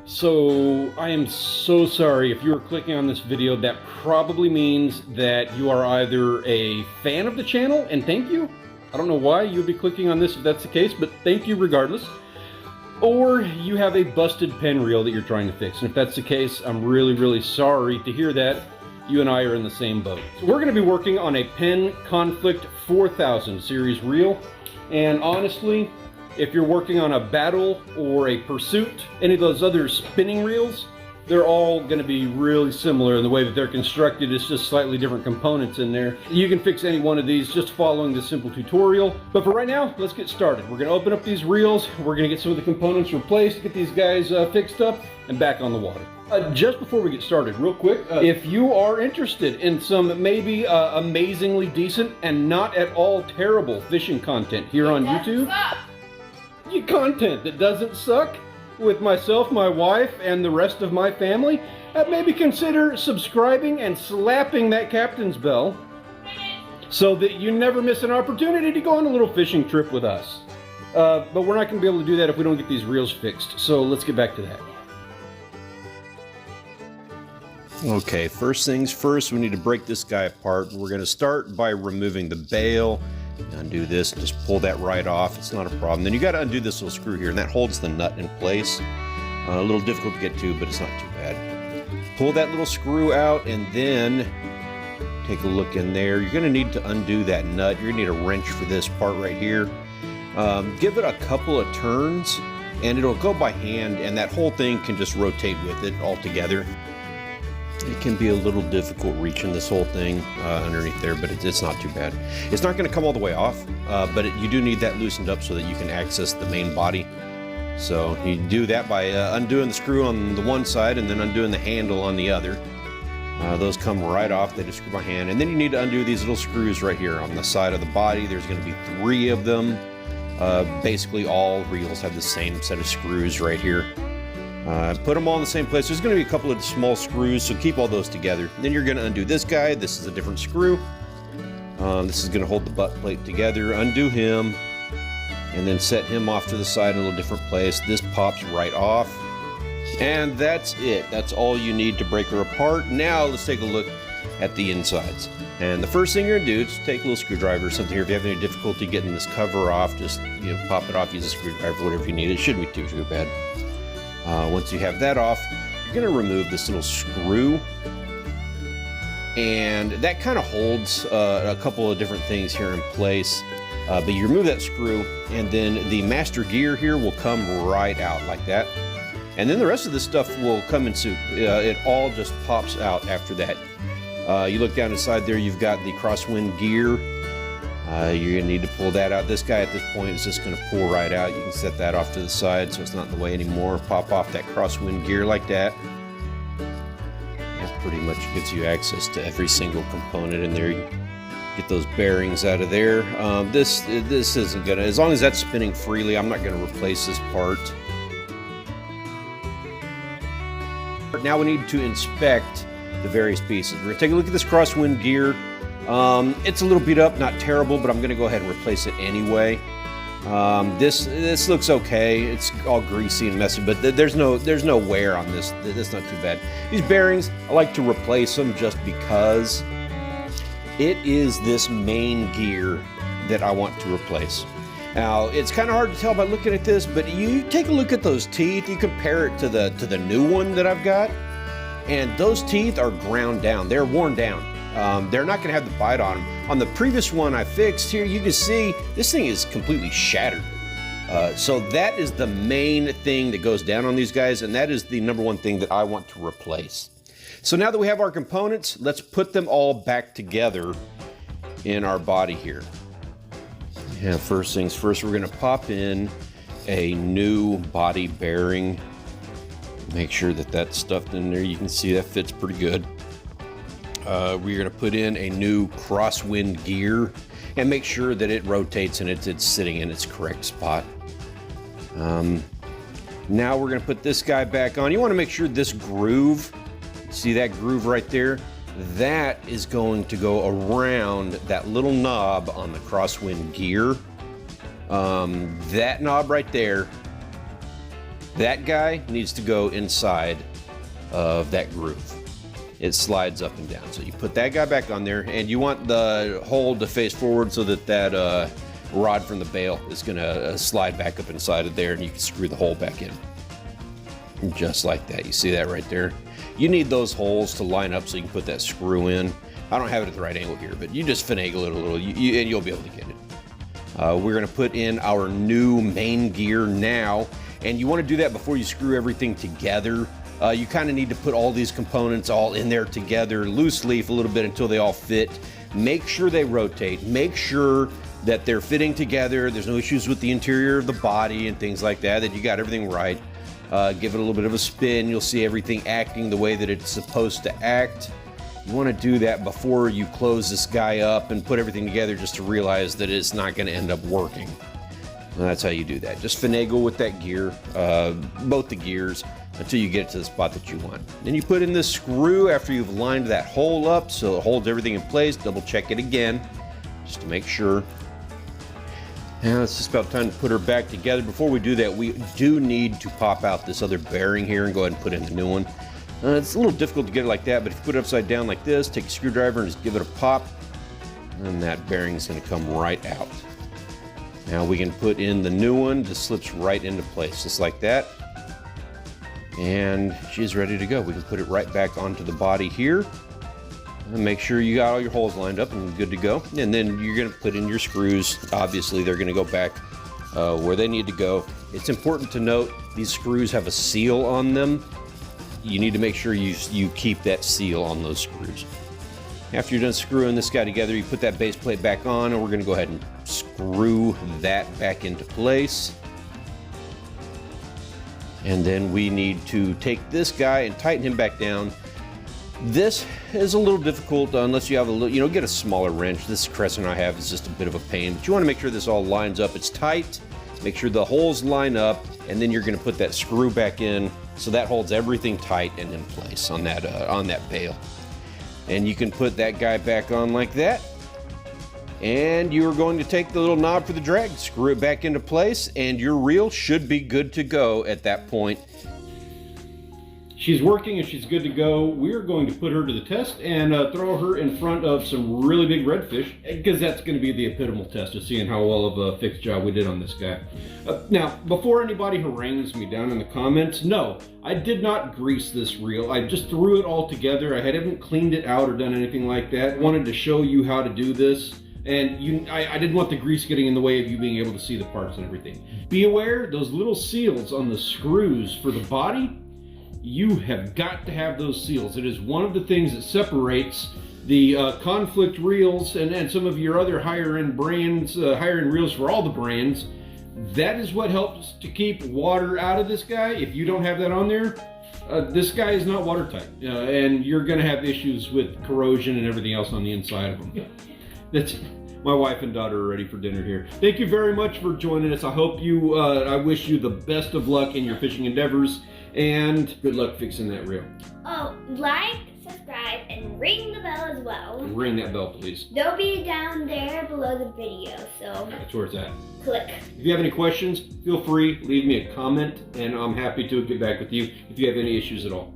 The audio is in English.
So I am so sorry if you are clicking on this video. That probably means that you are either a fan of the channel, and thank you. I don't know why you'd be clicking on this if that's the case, but thank you regardless. Or you have a busted Penn reel that you're trying to fix. And if that's the case, I'm really sorry to hear that. You and I are in the same boat. So we're going to be working on a Penn Conflict 4000 series reel. And honestly, if you're working on a battle or a pursuit, any of those other spinning reels, they're all going to be really similar in the way that they're constructed. It's just slightly different components in there. You can fix any one of these just following this simple tutorial. But for right now, let's get started. We're going to open up these reels. We're going to get some of the components replaced, get these guys fixed up and back on the water. Just before we get started, real quick, if you are interested in some maybe amazingly decent and not at all terrible fishing content here on YouTube, content that doesn't suck, with myself, my wife, and the rest of my family, maybe consider subscribing and slapping that captain's bell so that you never miss an opportunity to go on a little fishing trip with us. But we're not going to be able to do that if we don't get these reels fixed, so let's get back to that. Okay, first things first, we need to break this guy apart. We're going to start by removing the bail. Undo this, just pull that right off. It's not a problem. Then you got to undo this little screw here, and that holds the nut in place. A little difficult to get to, but it's not too bad. Pull that little screw out, and then take a look in there. You're going to need to undo that nut. You're going to need a wrench for this part right here. Give it a couple of turns, and it'll go by hand, and that whole thing can just rotate with it all together. It can be a little difficult reaching this whole thing underneath there, but it's not too bad. It's not going to come all the way off, but you do need that loosened up so that you can access the main body. So you do that by undoing the screw on the one side and then undoing the handle on the other. Those come right off. They just screw by hand. And then you need to undo these little screws right here on the side of the body. There's going to be 3 of them. Basically all reels have the same set of screws right here. Put them all in the same place. There's going to be a couple of small screws, so keep all those together. Then you're going to undo this guy. This is a different screw. This is going to hold the butt plate together. Undo him, and then set him off to the side in a little different place. This pops right off, and that's it. That's all you need to break her apart. Now let's take a look at the insides. And the first thing you're going to do is take a little screwdriver or something here. If you have any difficulty getting this cover off, just pop it off, use a screwdriver, whatever you need. It shouldn't be too bad. Once you have that off, you're going to remove this little screw, and that kind of holds a couple of different things here in place. But you remove that screw, and then the master gear here will come right out like that. And then the rest of this stuff will come in soup. It all just pops out after that. You look down inside there, you've got the crosswind gear. You're going to need to pull that out. This guy at this point is just going to pull right out. You can set that off to the side so it's not in the way anymore. Pop off that crosswind gear like that. That pretty much gives you access to every single component in there. You get those bearings out of there. This isn't going to, as long as that's spinning freely, I'm not going to replace this part. Now we need to inspect the various pieces. We're going to take a look at this crosswind gear. It's a little beat up, not terrible, but I'm going to go ahead and replace it anyway. This looks okay. It's all greasy and messy, but there's no wear on this. That's not too bad. These bearings, I like to replace them just because it is this main gear that I want to replace. Now, it's kind of hard to tell by looking at this, but you take a look at those teeth, you compare it to the new one that I've got, and those teeth are ground down. They're worn down. They're not going to have the bite on them. On the previous one I fixed here, you can see this thing is completely shattered. So that is the main thing that goes down on these guys, and that is the #1 thing that I want to replace. So now that we have our components, let's put them all back together in our body here. Yeah, first things first, we're going to pop in a new body bearing. Make sure that that's stuffed in there. You can see that fits pretty good. We're going to put in a new crosswind gear and make sure that it rotates and it's sitting in its correct spot. Now we're going to put this guy back on. You want to make sure this groove, see that groove right there? That is going to go around that little knob on the crosswind gear. That knob right there That guy needs to go inside of that groove. It slides up and down. So you put that guy back on there, and you want the hole to face forward so that that rod from the bail is going to slide back up inside of there, and you can screw the hole back in. Just like that. You see that right there? You need those holes to line up so you can put that screw in. I don't have it at the right angle here, but you just finagle it a little, and you'll be able to get it. We're going to put in our new main gear now, and you want to do that before you screw everything together. You kind of need to put all these components all in there together, loose leaf a little bit until they all fit. Make sure they rotate. Make sure that they're fitting together. There's no issues with the interior of the body and things like that, that you got everything right. Give it a little bit of a spin. You'll see everything acting the way that it's supposed to act. You want to do that before you close this guy up and put everything together, just to realize that it's not going to end up working. And that's how you do that. Just finagle with that gear, both the gears, until you get it to the spot that you want. Then you put in this screw after you've lined that hole up so it holds everything in place. Double check it again just to make sure. Now it's just about time to put her back together. Before we do that, we do need to pop out this other bearing here and go ahead and put in the new one. It's a little difficult to get it like that, but if you put it upside down like this, take a screwdriver and just give it a pop, and that bearing is going to come right out. Now we can put in the new one. Just slips right into place, just like that. And she's ready to go. We can put it right back onto the body here. And make sure you got all your holes lined up and good to go. And then you're going to put in your screws. Obviously, they're going to go back where they need to go. It's important to note these screws have a seal on them. You need to make sure you keep that seal on those screws. After you're done screwing this guy together, you put that base plate back on, and we're going to go ahead and screw that back into place. And then we need to take this guy and tighten him back down. This is a little difficult unless you have a little, get a smaller wrench. This crescent I have is just a bit of a pain, but you want to make sure this all lines up. It's tight. Make sure the holes line up, and then you're going to put that screw back in so that holds everything tight and in place on that bail. And you can put that guy back on like that. And you're going to take the little knob for the drag, screw it back into place, and your reel should be good to go at that point. She's working and she's good to go. We're going to put her to the test and throw her in front of some really big redfish, because that's going to be the epitomal test of seeing how well of a fixed job we did on this guy. Now, before anybody harangues me down in the comments, no, I did not grease this reel. I just threw it all together. I haven't cleaned it out or done anything like that. I wanted to show you how to do this. And I didn't want the grease getting in the way of you being able to see the parts and everything. Be aware, those little seals on the screws for the body, you have got to have those seals. It is one of the things that separates the conflict reels and some of your other higher end brands, higher end reels for all the brands. That is what helps to keep water out of this guy. If you don't have that on there, this guy is not watertight, and you're going to have issues with corrosion and everything else on the inside of them. That's my wife and daughter are ready for dinner here. Thank you very much for joining us. I hope you, I wish you the best of luck in your fishing endeavors, and good luck fixing that reel. Oh, like, subscribe, and ring the bell as well. And ring that bell, please. They'll be down there below the video, so That's where it's at. click. If you have any questions, feel free, leave me a comment, and I'm happy to get back with you if you have any issues at all.